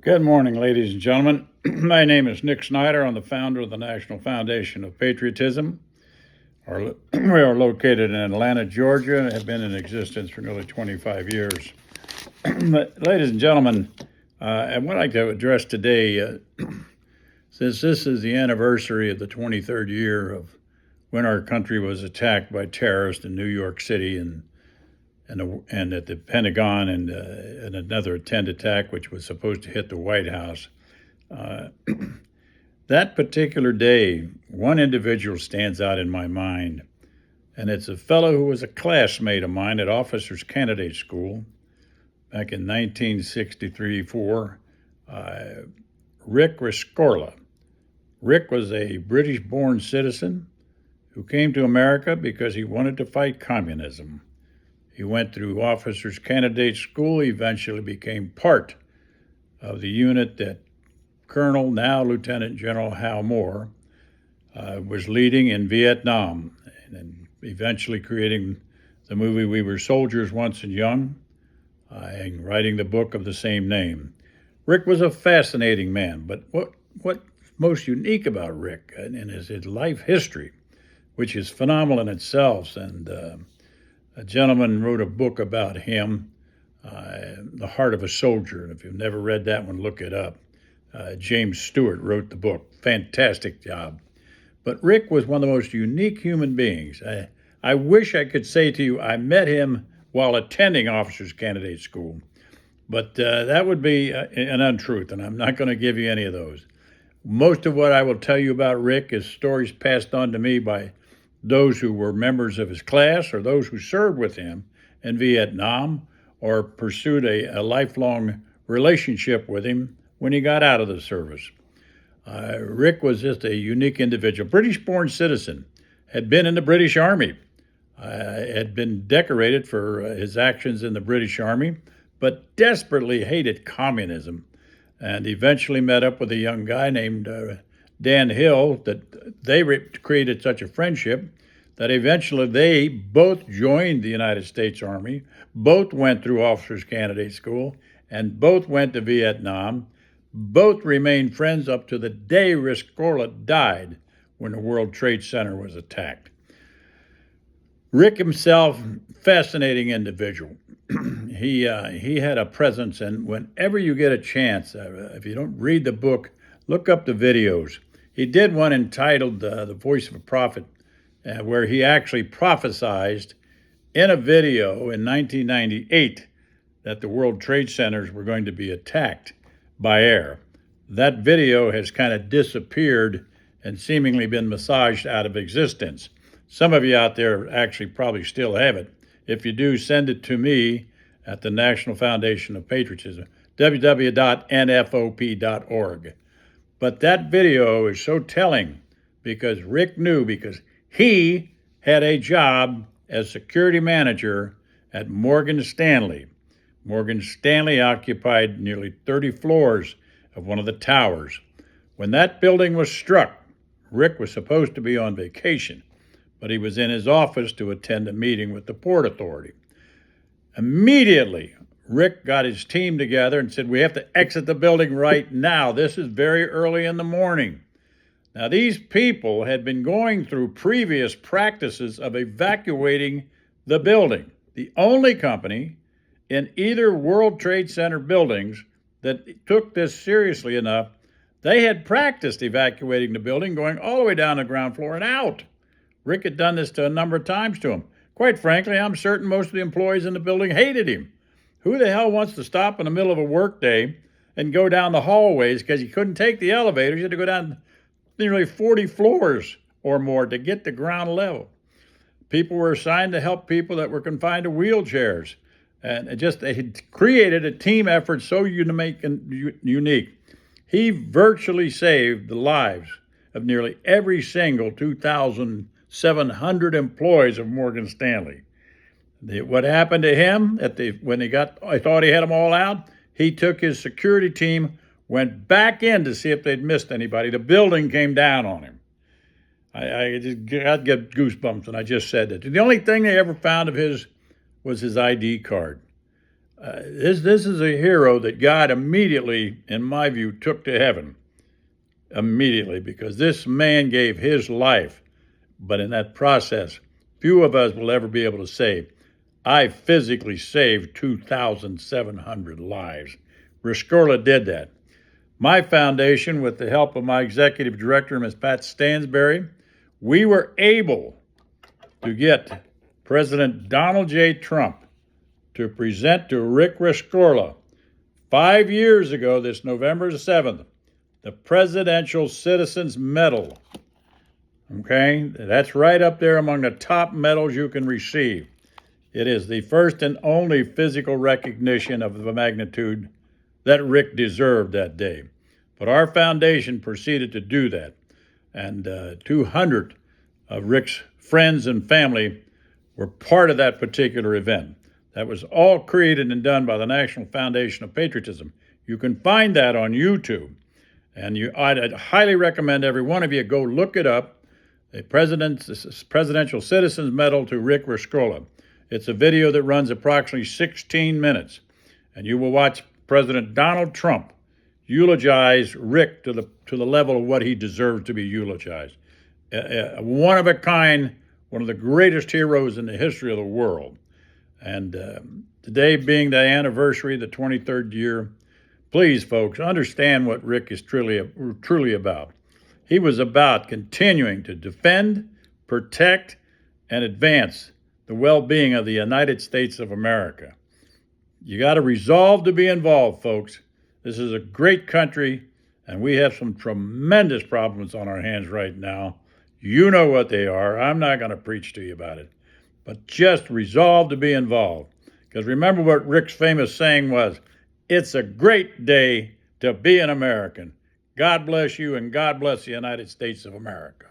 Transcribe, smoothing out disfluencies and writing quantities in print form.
Good morning, ladies and gentlemen. My name is Nick Snider. I'm the founder of the National Foundation of Patriotism. We are located in Atlanta, Georgia, and have been in existence for nearly 25 years. Ladies and gentlemen, I would like to address today, since this is the anniversary of the 23rd year of when our country was attacked by terrorists in New York City and at the Pentagon, and another attempted attack which was supposed to hit the White House. That particular day, one individual stands out in my mind, and it's a fellow who was a classmate of mine at Officers Candidate School back in 1963-4, Rick Rescorla. Rick was a British-born citizen who came to America because he wanted to fight communism. He went through Officers Candidate School, eventually became part of the unit that Colonel, now Lieutenant General Hal Moore, was leading in Vietnam, and eventually creating the movie We Were Soldiers Once and Young, and writing the book of the same name. Rick was a fascinating man, but what's most unique about Rick and his life history, which is phenomenal in itself, and a gentleman wrote a book about him, The Heart of a Soldier. And if you've never read that one, look it up. James Stewart wrote the book. Fantastic job. But Rick was one of the most unique human beings. I wish I could say to you I met him while attending Officers Candidate School, but that would be an untruth, and I'm not going to give you any of those. Most of what I will tell you about Rick is stories passed on to me by those who were members of his class or those who served with him in Vietnam or pursued a lifelong relationship with him when he got out of the service. Rick was just a unique individual. British-born citizen, had been in the British Army, had been decorated for his actions in the British Army, but desperately hated communism, and eventually met up with a young guy named Dan Hill, that they created such a friendship that eventually they both joined the United States Army, both went through Officers Candidate School, and both went to Vietnam. Both remained friends up to the day Rescorla died, when the World Trade Center was attacked. Rick himself, fascinating individual. He had a presence, and whenever you get a chance, if you don't read the book, look up the videos. He did one entitled The Voice of a Prophet, where he actually prophesied in a video in 1998 that the World Trade Centers were going to be attacked by air. That video has kind of disappeared and seemingly been massaged out of existence. Some of you out there actually probably still have it. If you do, send it to me at the National Foundation of Patriotism, www.nfop.org. But that video is so telling because Rick knew, because he had a job as security manager at Morgan Stanley. Morgan Stanley occupied nearly 30 floors of one of the towers. When that building was struck, Rick was supposed to be on vacation, but he was in his office to attend a meeting with the Port Authority. Immediately, Rick got his team together and said, "We have to exit the building right now. This is very early in the morning." Now, these people had been going through previous practices of evacuating the building. The only company in either World Trade Center buildings that took this seriously enough, they had practiced evacuating the building, going all the way down the ground floor and out. Rick had done this a number of times to him. Quite frankly, I'm certain most of the employees in the building hated him. Who the hell wants to stop in the middle of a workday and go down the hallways because you couldn't take the elevators? You had to go down nearly 40 floors or more to get to ground level. People were assigned to help people that were confined to wheelchairs. And they had created a team effort so unique. He virtually saved the lives of nearly every single 2,700 employees of Morgan Stanley. What happened to him when I thought he had them all out? He took his security team, went back in to see if they'd missed anybody. The building came down on him. I'd get goosebumps when I just said that. The only thing they ever found of his was his ID card. This is a hero that God immediately, in my view, took to heaven immediately, because this man gave his life. But in that process, few of us will ever be able to say, I physically saved 2,700 lives. Rescorla did that. My foundation, with the help of my executive director, Ms. Pat Stansberry, we were able to get President Donald J. Trump to present to Rick Rescorla 5 years ago, this November 7th, the Presidential Citizens Medal. Okay, that's right up there among the top medals you can receive. It is the first and only physical recognition of the magnitude that Rick deserved that day. But our foundation proceeded to do that, and 200 of Rick's friends and family were part of that particular event. That was all created and done by the National Foundation of Patriotism. You can find that on YouTube, and I'd highly recommend every one of you go look it up. The Presidential Citizens Medal to Rick Rescorla. It's a video that runs approximately 16 minutes, and you will watch President Donald Trump eulogize Rick to the level of what he deserves to be eulogized. One of a kind, one of the greatest heroes in the history of the world. And today being the anniversary, the 23rd year, please, folks, understand what Rick is truly about. He was about continuing to defend, protect, and advance the well-being of the United States of America. You got to resolve to be involved, folks. This is a great country, and we have some tremendous problems on our hands right now. You know what they are. I'm not going to preach to you about it. But just resolve to be involved. Because remember what Rick's famous saying was, it's a great day to be an American. God bless you, and God bless the United States of America.